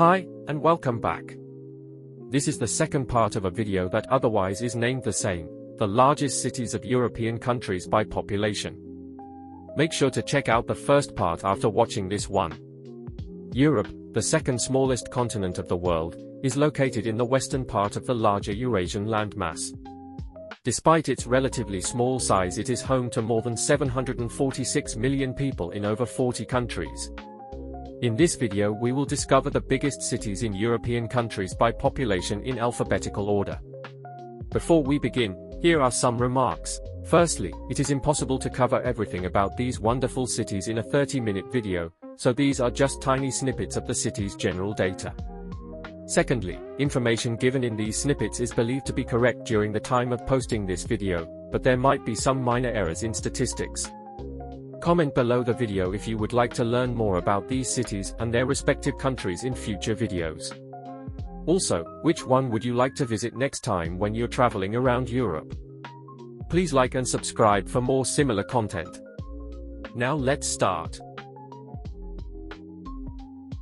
Hi, and welcome back. This is the second part of a video that otherwise is named the same, the largest cities of European countries by population. Make sure to check out the first part after watching this one. Europe, the second smallest continent of the world, is located in the western part of the larger Eurasian landmass. Despite its relatively small size, it is home to more than 746 million people in over 40 countries. In this video we will discover the biggest cities in European countries by population in alphabetical order. Before we begin, here are some remarks. Firstly, it is impossible to cover everything about these wonderful cities in a 30-minute video, so these are just tiny snippets of the city's general data. Secondly, information given in these snippets is believed to be correct during the time of posting this video, but there might be some minor errors in statistics. Comment below the video if you would like to learn more about these cities and their respective countries in future videos. Also, which one would you like to visit next time when you're traveling around Europe? Please like and subscribe for more similar content. Now let's start.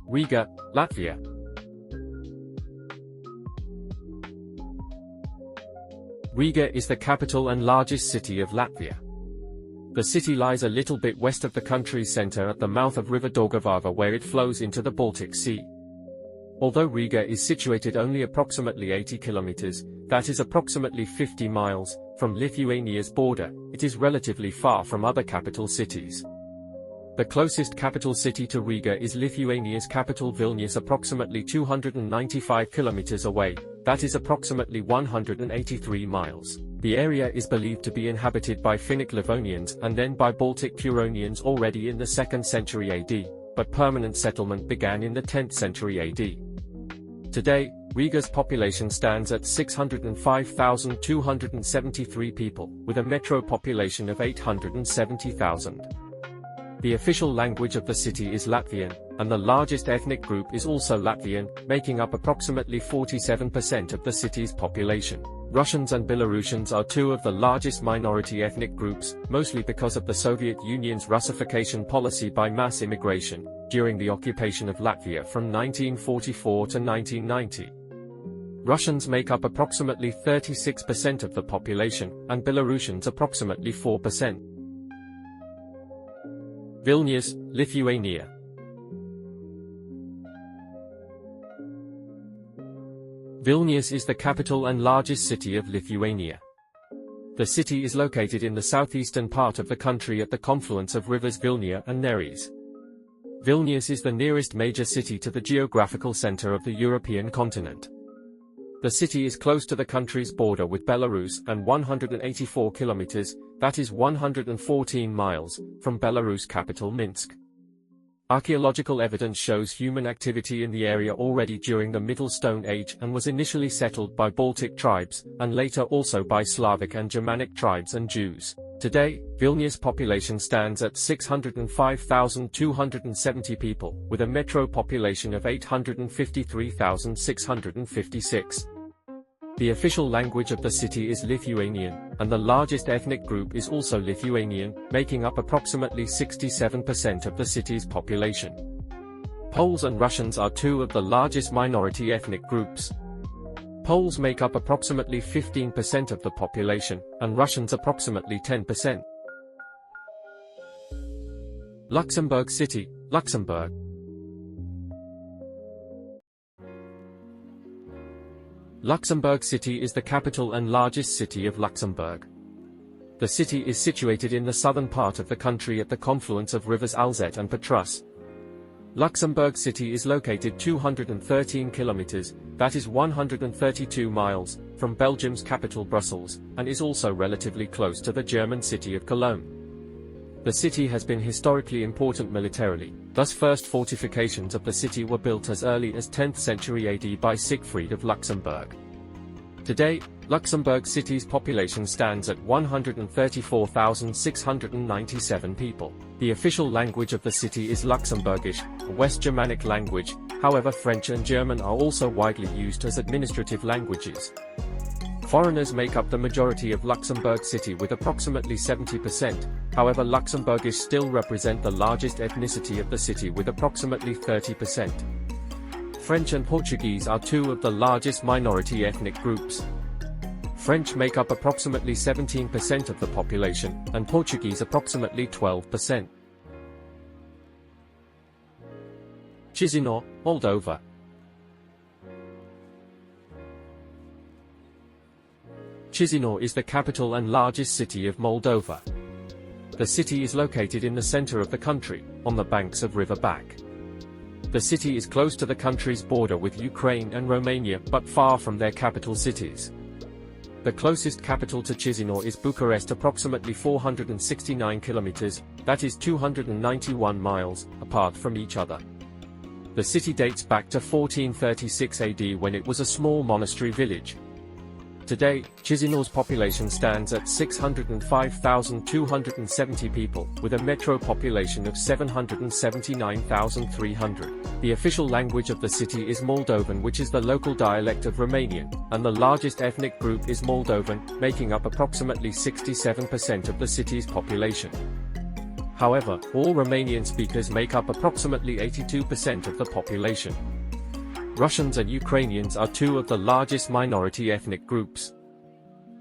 Riga, Latvia. Riga is the capital and largest city of Latvia. The city lies a little bit west of the country's center at the mouth of River Daugavava, where it flows into the Baltic Sea. Although Riga is situated only approximately 80 kilometers, that is approximately 50 miles, from Lithuania's border, it is relatively far from other capital cities. The closest capital city to Riga is Lithuania's capital Vilnius, approximately 295 kilometers away, that is approximately 183 miles. The area is believed to be inhabited by Finnic Livonians and then by Baltic Curonians already in the 2nd century AD, but permanent settlement began in the 10th century AD. Today, Riga's population stands at 605,273 people, with a metro population of 870,000. The official language of the city is Latvian, and the largest ethnic group is also Latvian, making up approximately 47% of the city's population. Russians and Belarusians are two of the largest minority ethnic groups, mostly because of the Soviet Union's Russification policy by mass immigration, during the occupation of Latvia from 1944 to 1990. Russians make up approximately 36% of the population, and Belarusians approximately 4%. Vilnius, Lithuania. Vilnius is the capital and largest city of Lithuania. The city is located in the southeastern part of the country at the confluence of rivers Vilnia and Neris. Vilnius is the nearest major city to the geographical center of the European continent. The city is close to the country's border with Belarus and 184 kilometers, that is 114 miles, from Belarus capital Minsk. Archaeological evidence shows human activity in the area already during the Middle Stone Age and was initially settled by Baltic tribes, and later also by Slavic and Germanic tribes and Jews. Today, Vilnius' population stands at 605,270 people, with a metro population of 853,656. The official language of the city is Lithuanian, and the largest ethnic group is also Lithuanian, making up approximately 67% of the city's population. Poles and Russians are two of the largest minority ethnic groups. Poles make up approximately 15% of the population, and Russians approximately 10%. Luxembourg City, Luxembourg. Luxembourg City is the capital and largest city of Luxembourg. The city is situated in the southern part of the country at the confluence of rivers Alzette and Petrus. Luxembourg City is located 213 kilometers, that is 132 miles, from Belgium's capital Brussels, and is also relatively close to the German city of Cologne. The city has been historically important militarily, thus first fortifications of the city were built as early as 10th century AD by Siegfried of Luxembourg. Today, Luxembourg City's population stands at 134,697 people. The official language of the city is Luxembourgish, a West Germanic language, however French and German are also widely used as administrative languages. Foreigners make up the majority of Luxembourg City with approximately 70%, however Luxembourgish still represent the largest ethnicity of the city with approximately 30%. French and Portuguese are two of the largest minority ethnic groups. French make up approximately 17% of the population, and Portuguese approximately 12%. Chisinau, Moldova. Chisinau is the capital and largest city of Moldova. The city is located in the center of the country, on the banks of River Bac. The city is close to the country's border with Ukraine and Romania, but far from their capital cities. The closest capital to Chisinau is Bucharest, approximately 469 kilometers, that is 291 miles, apart from each other. The city dates back to 1436 AD when it was a small monastery village. Today, Chisinau's population stands at 605,270 people, with a metro population of 779,300. The official language of the city is Moldovan, which is the local dialect of Romanian, and the largest ethnic group is Moldovan, making up approximately 67% of the city's population. However, all Romanian speakers make up approximately 82% of the population. Russians and Ukrainians are two of the largest minority ethnic groups.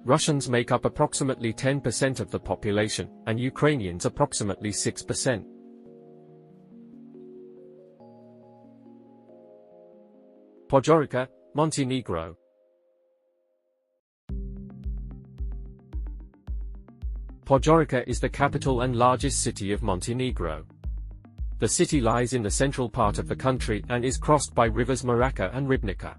Russians make up approximately 10% of the population, and Ukrainians approximately 6%. Podgorica, Montenegro. Podgorica is the capital and largest city of Montenegro. The city lies in the central part of the country and is crossed by rivers Maraca and Ribnica.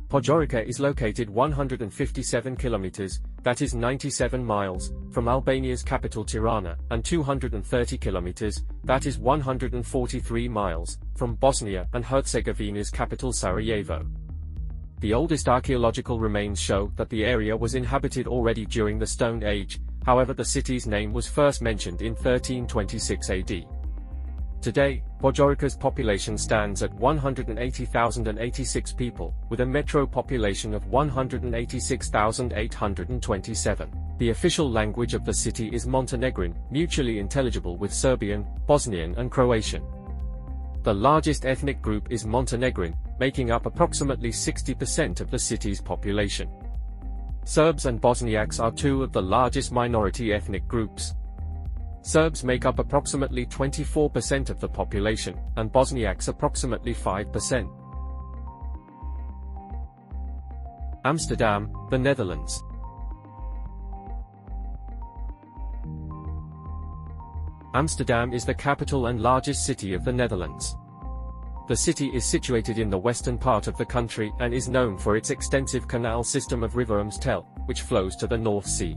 Podgorica is located 157 kilometers, that is 97 miles, from Albania's capital Tirana, and 230 kilometers, that is 143 miles, from Bosnia and Herzegovina's capital Sarajevo. The oldest archaeological remains show that the area was inhabited already during the Stone Age, however the city's name was first mentioned in 1326 AD. Today, Podgorica's population stands at 180,086 people, with a metro population of 186,827. The official language of the city is Montenegrin, mutually intelligible with Serbian, Bosnian and Croatian. The largest ethnic group is Montenegrin, making up approximately 60% of the city's population. Serbs and Bosniaks are two of the largest minority ethnic groups. Serbs make up approximately 24% of the population, and Bosniaks approximately 5%. Amsterdam, the Netherlands. Amsterdam is the capital and largest city of the Netherlands. The city is situated in the western part of the country and is known for its extensive canal system of River Amstel, which flows to the North Sea.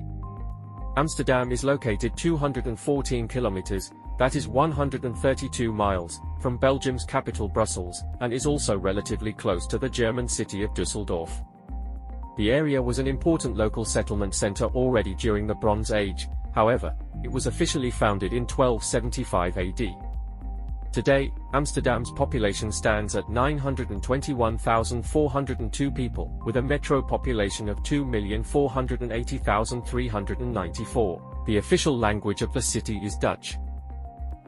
Amsterdam is located 214 kilometers, that is 132 miles, from Belgium's capital Brussels, and is also relatively close to the German city of Düsseldorf. The area was an important local settlement center already during the Bronze Age, however, it was officially founded in 1275 AD. Today, Amsterdam's population stands at 921,402 people, with a metro population of 2,480,394. The official language of the city is Dutch.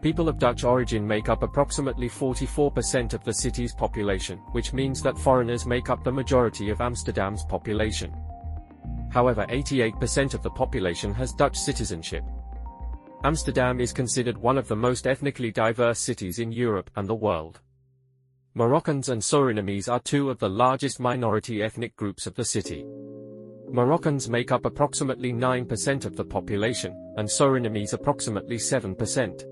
People of Dutch origin make up approximately 44% of the city's population, which means that foreigners make up the majority of Amsterdam's population. However, 88% of the population has Dutch citizenship. Amsterdam is considered one of the most ethnically diverse cities in Europe and the world. Moroccans and Surinamese are two of the largest minority ethnic groups of the city. Moroccans make up approximately 9% of the population, and Surinamese approximately 7%.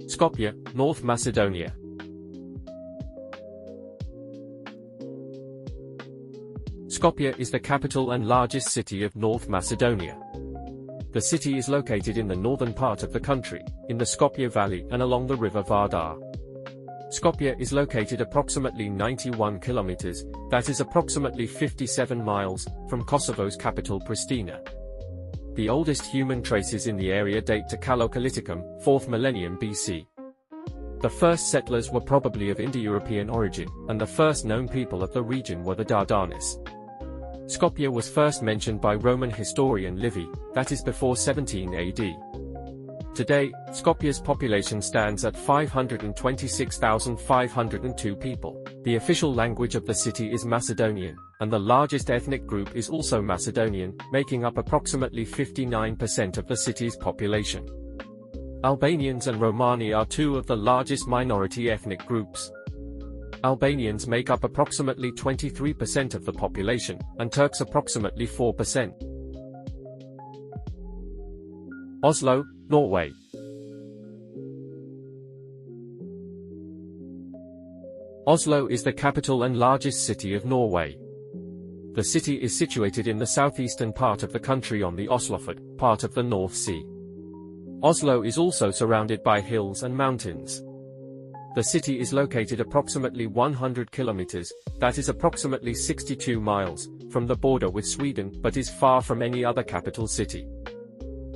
Skopje, North Macedonia. Skopje is the capital and largest city of North Macedonia. The city is located in the northern part of the country, in the Skopje Valley and along the river Vardar. Skopje is located approximately 91 kilometers, that is approximately 57 miles, from Kosovo's capital Pristina. The oldest human traces in the area date to Chalcolithicum, 4th millennium BC. The first settlers were probably of Indo-European origin, and the first known people of the region were the Dardanelles. Skopje was first mentioned by Roman historian Livy, that is before 17 AD. Today, Skopje's population stands at 526,502 people. The official language of the city is Macedonian, and the largest ethnic group is also Macedonian, making up approximately 59% of the city's population. Albanians and Romani are two of the largest minority ethnic groups. Albanians make up approximately 23% of the population, and Turks approximately 4%. Oslo, Norway. Oslo is the capital and largest city of Norway. The city is situated in the southeastern part of the country on the Oslofjord, part of the North Sea. Oslo is also surrounded by hills and mountains. The city is located approximately 100 kilometers, that is approximately 62 miles, from the border with Sweden, but is far from any other capital city.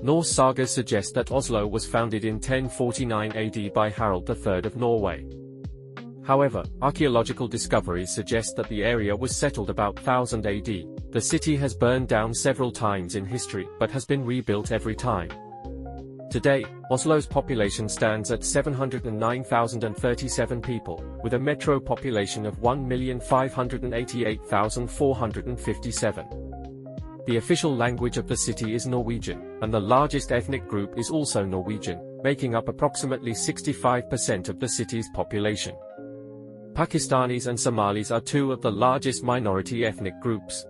Norse sagas suggest that Oslo was founded in 1049 AD by Harald III of Norway. However, archaeological discoveries suggest that the area was settled about 1000 AD. The city has burned down several times in history, but has been rebuilt every time. Today, Oslo's population stands at 709,037 people, with a metro population of 1,588,457. The official language of the city is Norwegian, and the largest ethnic group is also Norwegian, making up approximately 65% of the city's population. Pakistanis and Somalis are two of the largest minority ethnic groups.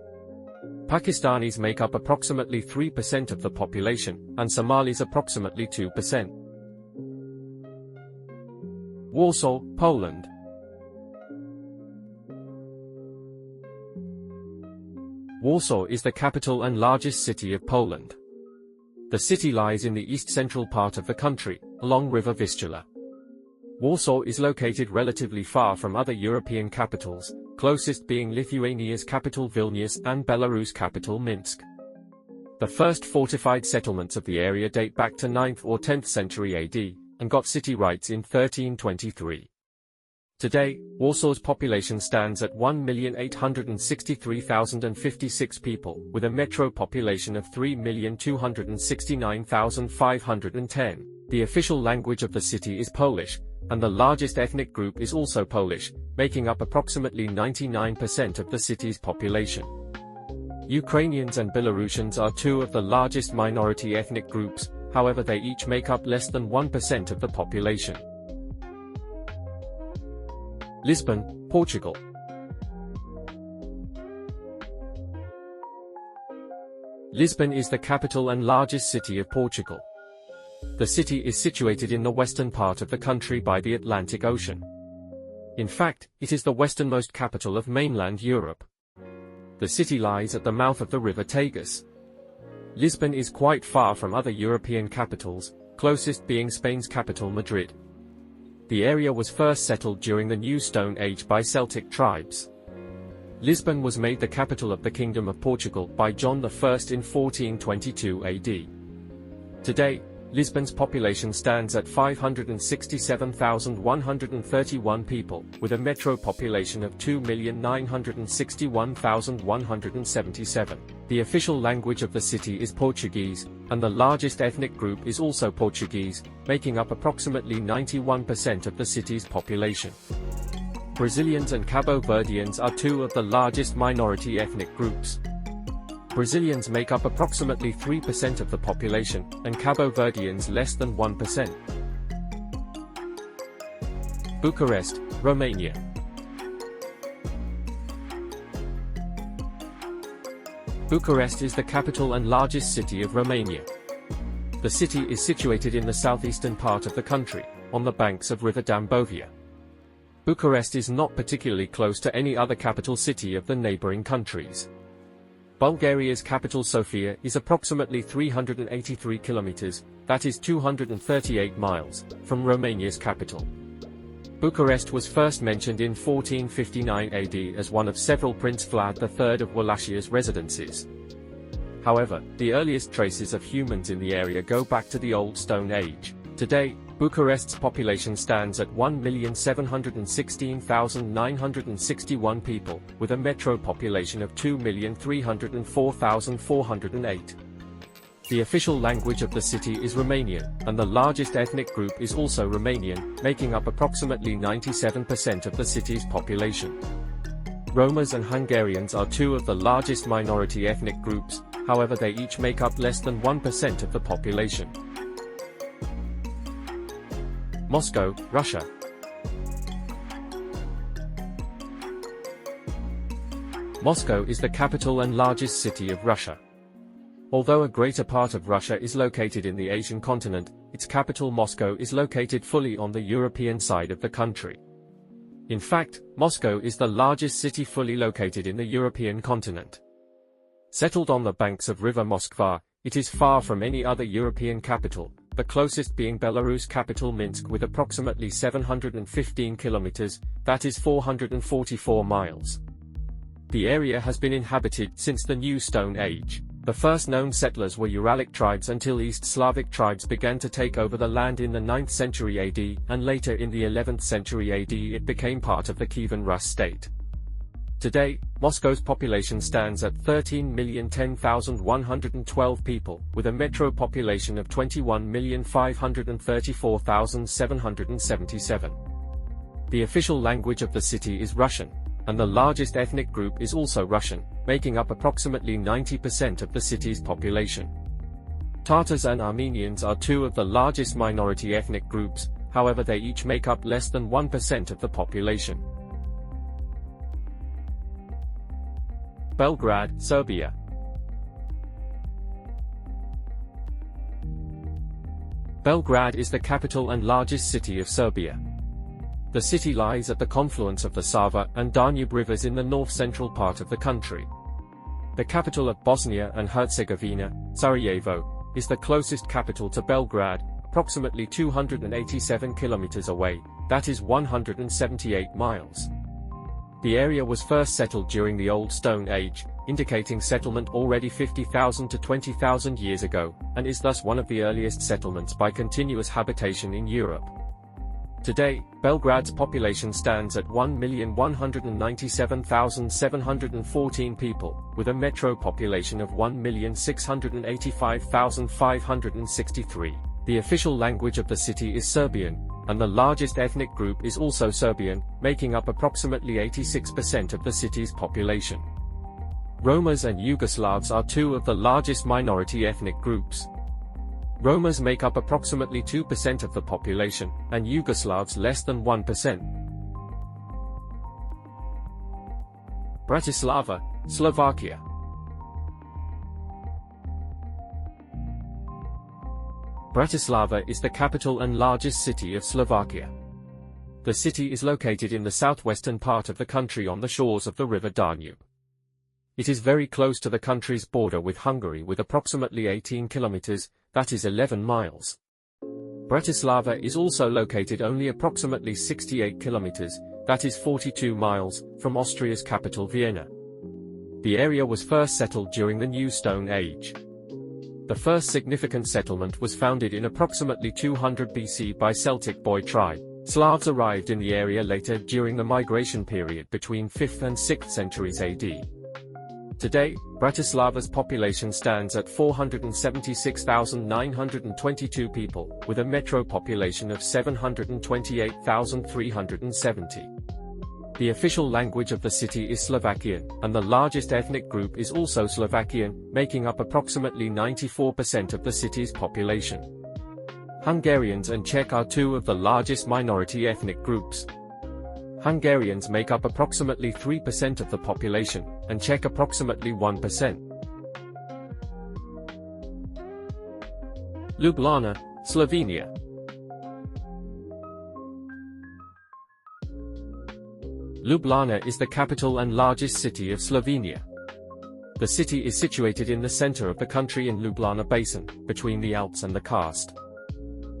Pakistanis make up approximately 3% of the population, and Somalis approximately 2%. Warsaw, Poland. Warsaw is the capital and largest city of Poland. The city lies in the east-central part of the country, along River Vistula. Warsaw is located relatively far from other European capitals, closest being Lithuania's capital Vilnius and Belarus' capital Minsk. The first fortified settlements of the area date back to 9th or 10th century AD, and got city rights in 1323. Today, Warsaw's population stands at 1,863,056 people, with a metro population of 3,269,510. The official language of the city is Polish, and the largest ethnic group is also Polish, making up approximately 99% of the city's population. Ukrainians and Belarusians are two of the largest minority ethnic groups, however they each make up less than 1% of the population. Lisbon, Portugal. Lisbon is the capital and largest city of Portugal. The city is situated in the western part of the country by the Atlantic Ocean. In fact, it is the westernmost capital of mainland Europe. The city lies at the mouth of the river Tagus. Lisbon is quite far from other European capitals, closest being Spain's capital Madrid. The area was first settled during the New Stone Age by Celtic tribes. Lisbon was made the capital of the Kingdom of Portugal by John I in 1422 AD. Today, Lisbon's population stands at 567,131 people, with a metro population of 2,961,177. The official language of the city is Portuguese, and the largest ethnic group is also Portuguese, making up approximately 91% of the city's population. Brazilians and Cabo Verdeans are two of the largest minority ethnic groups. Brazilians make up approximately 3% of the population, and Cabo Verdeans less than 1%. Bucharest, Romania. Bucharest is the capital and largest city of Romania. The city is situated in the southeastern part of the country, on the banks of River Dambovia. Bucharest is not particularly close to any other capital city of the neighboring countries. Bulgaria's capital Sofia is approximately 383 kilometers, that is 238 miles, from Romania's capital. Bucharest was first mentioned in 1459 AD as one of several Prince Vlad III of Wallachia's residences. However, the earliest traces of humans in the area go back to the Old Stone Age. Today, Bucharest's population stands at 1,716,961 people, with a metro population of 2,304,408. The official language of the city is Romanian, and the largest ethnic group is also Romanian, making up approximately 97% of the city's population. Romas and Hungarians are two of the largest minority ethnic groups, however they each make up less than 1% of the population. Moscow, Russia. Moscow is the capital and largest city of Russia. Although a greater part of Russia is located in the Asian continent, its capital Moscow is located fully on the European side of the country. In fact, Moscow is the largest city fully located in the European continent. Settled on the banks of River Moskva, it is far from any other European capital, the closest being Belarus capital Minsk with approximately 715 kilometers, that is 444 miles. The area has been inhabited since the New Stone Age. The first known settlers were Uralic tribes until East Slavic tribes began to take over the land in the 9th century AD, and later in the 11th century AD it became part of the Kievan Rus state. Today, Moscow's population stands at 13,010,112 people, with a metro population of 21,534,777. The official language of the city is Russian, and the largest ethnic group is also Russian, making up approximately 90% of the city's population. Tatars and Armenians are two of the largest minority ethnic groups, however they each make up less than 1% of the population. Belgrade, Serbia. Belgrade is the capital and largest city of Serbia. The city lies at the confluence of the Sava and Danube rivers in the north-central part of the country. The capital of Bosnia and Herzegovina, Sarajevo, is the closest capital to Belgrade, approximately 287 kilometers away, that is 178 miles. The area was first settled during the Old Stone Age, indicating settlement already 50,000 to 20,000 years ago, and is thus one of the earliest settlements by continuous habitation in Europe. Today, Belgrade's population stands at 1,197,714 people, with a metro population of 1,685,563. The official language of the city is Serbian, and the largest ethnic group is also Serbian, making up approximately 86% of the city's population. Romas and Yugoslavs are two of the largest minority ethnic groups. Romas make up approximately 2% of the population, and Yugoslavs less than 1%. Bratislava, Slovakia. Bratislava is the capital and largest city of Slovakia. The city is located in the southwestern part of the country on the shores of the river Danube. It is very close to the country's border with Hungary with approximately 18 kilometers, that is 11 miles. Bratislava is also located only approximately 68 kilometers, that is 42 miles, from Austria's capital Vienna. The area was first settled during the New Stone Age. The first significant settlement was founded in approximately 200 BC by Celtic Boy tribe. Slavs arrived in the area later during the migration period between 5th and 6th centuries AD. Today, Bratislava's population stands at 476,922 people, with a metro population of 728,370. The official language of the city is Slovakian, and the largest ethnic group is also Slovakian, making up approximately 94% of the city's population. Hungarians and Czech are two of the largest minority ethnic groups. Hungarians make up approximately 3% of the population, and Czech approximately 1%. Ljubljana, Slovenia. Ljubljana is the capital and largest city of Slovenia. The city is situated in the center of the country in Ljubljana Basin, between the Alps and the Karst.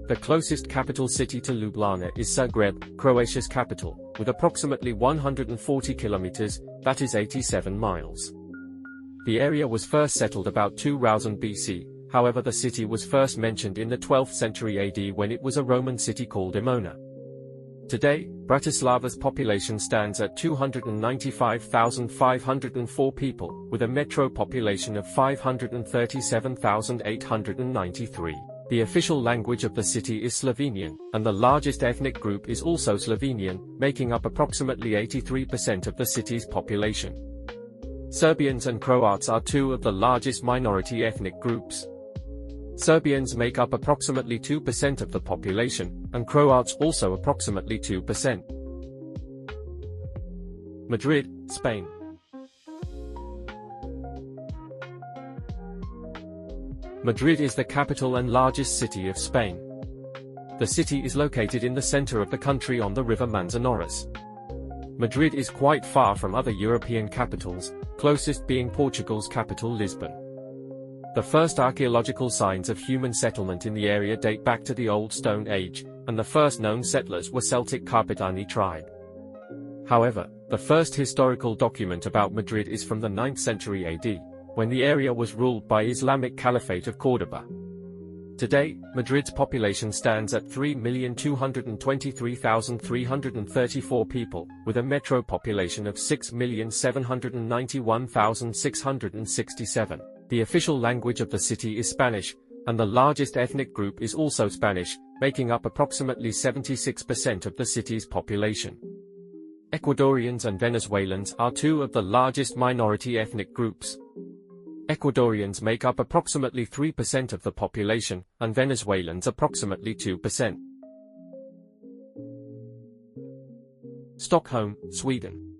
The closest capital city to Ljubljana is Zagreb, Croatia's capital, with approximately 140 kilometers, that is 87 miles. The area was first settled about 2000 BC, however the city was first mentioned in the 12th century AD when it was a Roman city called Emona. Today, Bratislava's population stands at 295,504 people, with a metro population of 537,893. The official language of the city is Slovenian, and the largest ethnic group is also Slovenian, making up approximately 83% of the city's population. Serbians and Croats are two of the largest minority ethnic groups. Serbians make up approximately 2% of the population, and Croats also approximately 2%. Madrid, Spain. Madrid is the capital and largest city of Spain. The city is located in the center of the country on the river Manzanares. Madrid is quite far from other European capitals, closest being Portugal's capital Lisbon. The first archaeological signs of human settlement in the area date back to the Old Stone Age, and the first known settlers were Celtic Carpetani tribe. However, the first historical document about Madrid is from the 9th century AD, when the area was ruled by Islamic Caliphate of Córdoba. Today, Madrid's population stands at 3,223,334 people, with a metro population of 6,791,667. The official language of the city is Spanish, and the largest ethnic group is also Spanish, making up approximately 76% of the city's population. Ecuadorians and Venezuelans are two of the largest minority ethnic groups. Ecuadorians make up approximately 3% of the population, and Venezuelans approximately 2%. Stockholm, Sweden.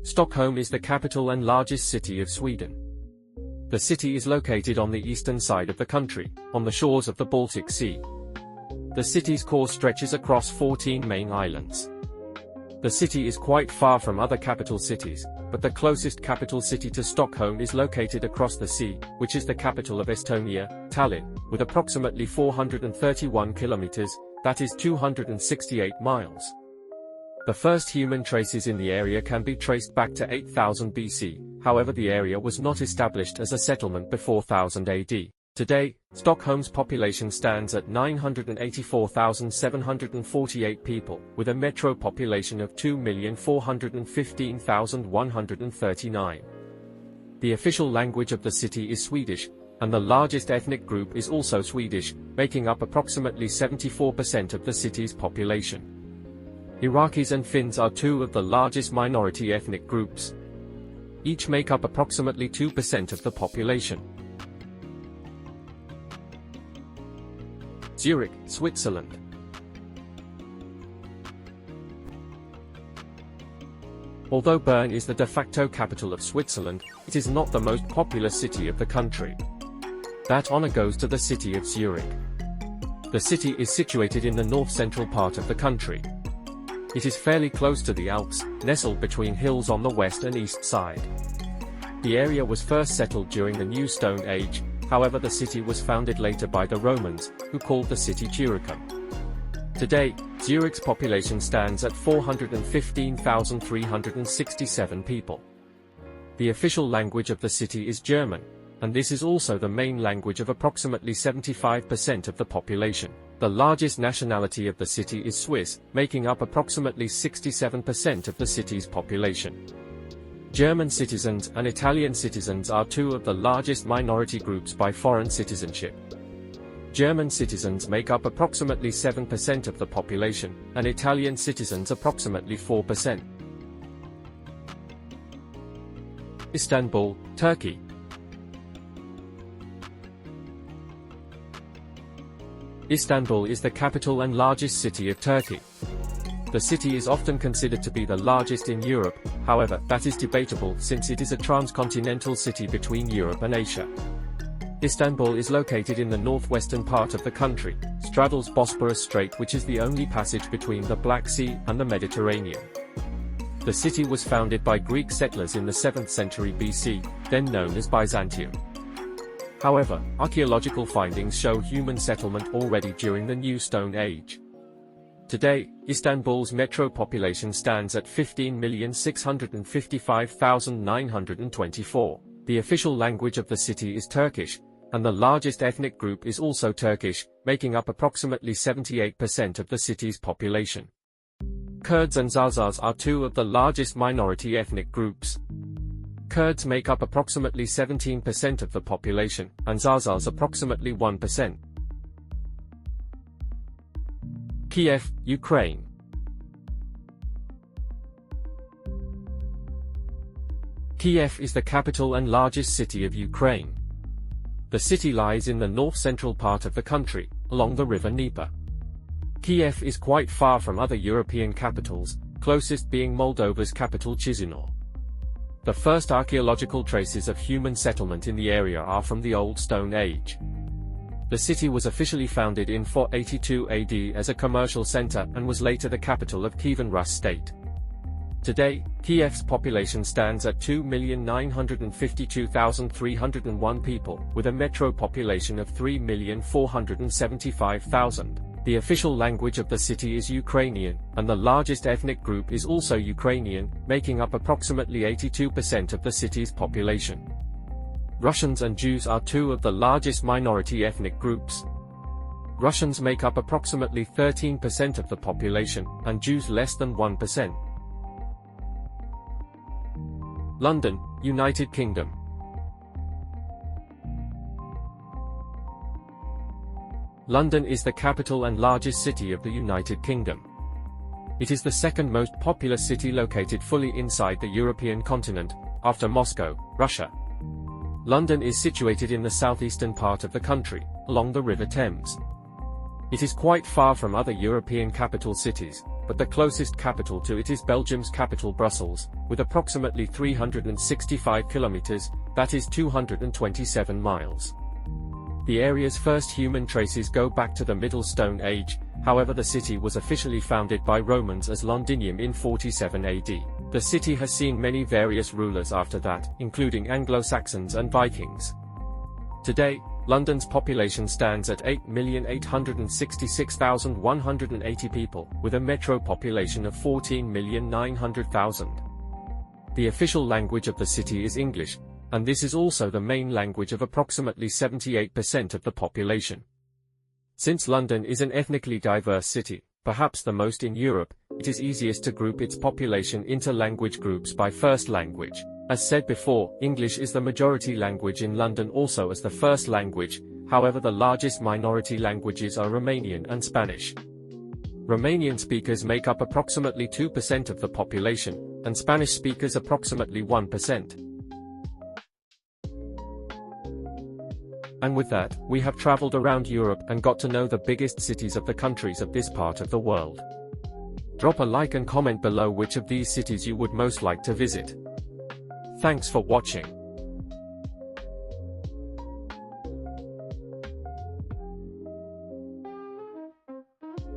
Stockholm is the capital and largest city of Sweden. The city is located on the eastern side of the country, on the shores of the Baltic Sea. The city's core stretches across 14 main islands. The city is quite far from other capital cities, but the closest capital city to Stockholm is located across the sea, which is the capital of Estonia, Tallinn, with approximately 431 kilometers, that is 268 miles. The first human traces in the area can be traced back to 8000 BC, however the area was not established as a settlement before 1000 AD. Today, Stockholm's population stands at 984,748 people, with a metro population of 2,415,139. The official language of the city is Swedish, and the largest ethnic group is also Swedish, making up approximately 74% of the city's population. Iraqis and Finns are two of the largest minority ethnic groups. Each make up approximately 2% of the population. Zurich, Switzerland. Although Bern is the de facto capital of Switzerland, it is not the most populous city of the country. That honor goes to the city of Zurich. The city is situated in the north-central part of the country. It is fairly close to the Alps, nestled between hills on the west and east side. The area was first settled during the New Stone Age, however the city was founded later by the Romans, who called the city Turicum. Today, Zurich's population stands at 415,367 people. The official language of the city is German, and this is also the main language of approximately 75% of the population. The largest nationality of the city is Swiss, making up approximately 67% of the city's population. German citizens and Italian citizens are two of the largest minority groups by foreign citizenship. German citizens make up approximately 7% of the population, and Italian citizens approximately 4%. Istanbul, Turkey. Istanbul is the capital and largest city of Turkey. The city is often considered to be the largest in Europe, however, that is debatable since it is a transcontinental city between Europe and Asia. Istanbul is located in the northwestern part of the country, straddles Bosporus Strait, which is the only passage between the Black Sea and the Mediterranean. The city was founded by Greek settlers in the 7th century BC, then known as Byzantium. However, archaeological findings show human settlement already during the New Stone Age. Today, Istanbul's metro population stands at 15,655,924. The official language of the city is Turkish, and the largest ethnic group is also Turkish, making up approximately 78% of the city's population. Kurds and Zazas are two of the largest minority ethnic groups. Kurds make up approximately 17% of the population, and Zazas approximately 1%. Kiev, Ukraine. Kiev is the capital and largest city of Ukraine. The city lies in the north-central part of the country, along the river Dnieper. Kiev is quite far from other European capitals, closest being Moldova's capital Chisinau. The first archaeological traces of human settlement in the area are from the Old Stone Age. The city was officially founded in 482 AD as a commercial center and was later the capital of Kievan Rus state. Today, Kiev's population stands at 2,952,301 people, with a metro population of 3,475,000. The official language of the city is Ukrainian, and the largest ethnic group is also Ukrainian, making up approximately 82% of the city's population. Russians and Jews are two of the largest minority ethnic groups. Russians make up approximately 13% of the population, and Jews less than 1%. London, United Kingdom. London is the capital and largest city of the United Kingdom. It is the second most populous city located fully inside the European continent, after Moscow, Russia. London is situated in the southeastern part of the country, along the River Thames. It is quite far from other European capital cities, but the closest capital to it is Belgium's capital Brussels, with approximately 365 kilometers, that is 227 miles. The area's first human traces go back to the Middle Stone Age, however the city was officially founded by Romans as Londinium in 47 AD. The city has seen many various rulers after that, including Anglo-Saxons and Vikings. Today, London's population stands at 8,866,180 people, with a metro population of 14,900,000. The official language of the city is English, and this is also the main language of approximately 78% of the population. Since London is an ethnically diverse city, perhaps the most in Europe, it is easiest to group its population into language groups by first language. As said before, English is the majority language in London, also as the first language, however the largest minority languages are Romanian and Spanish. Romanian speakers make up approximately 2% of the population, and Spanish speakers approximately 1%. And with that, we have traveled around Europe and got to know the biggest cities of the countries of this part of the world. Drop a like and comment below which of these cities you would most like to visit. Thanks for watching.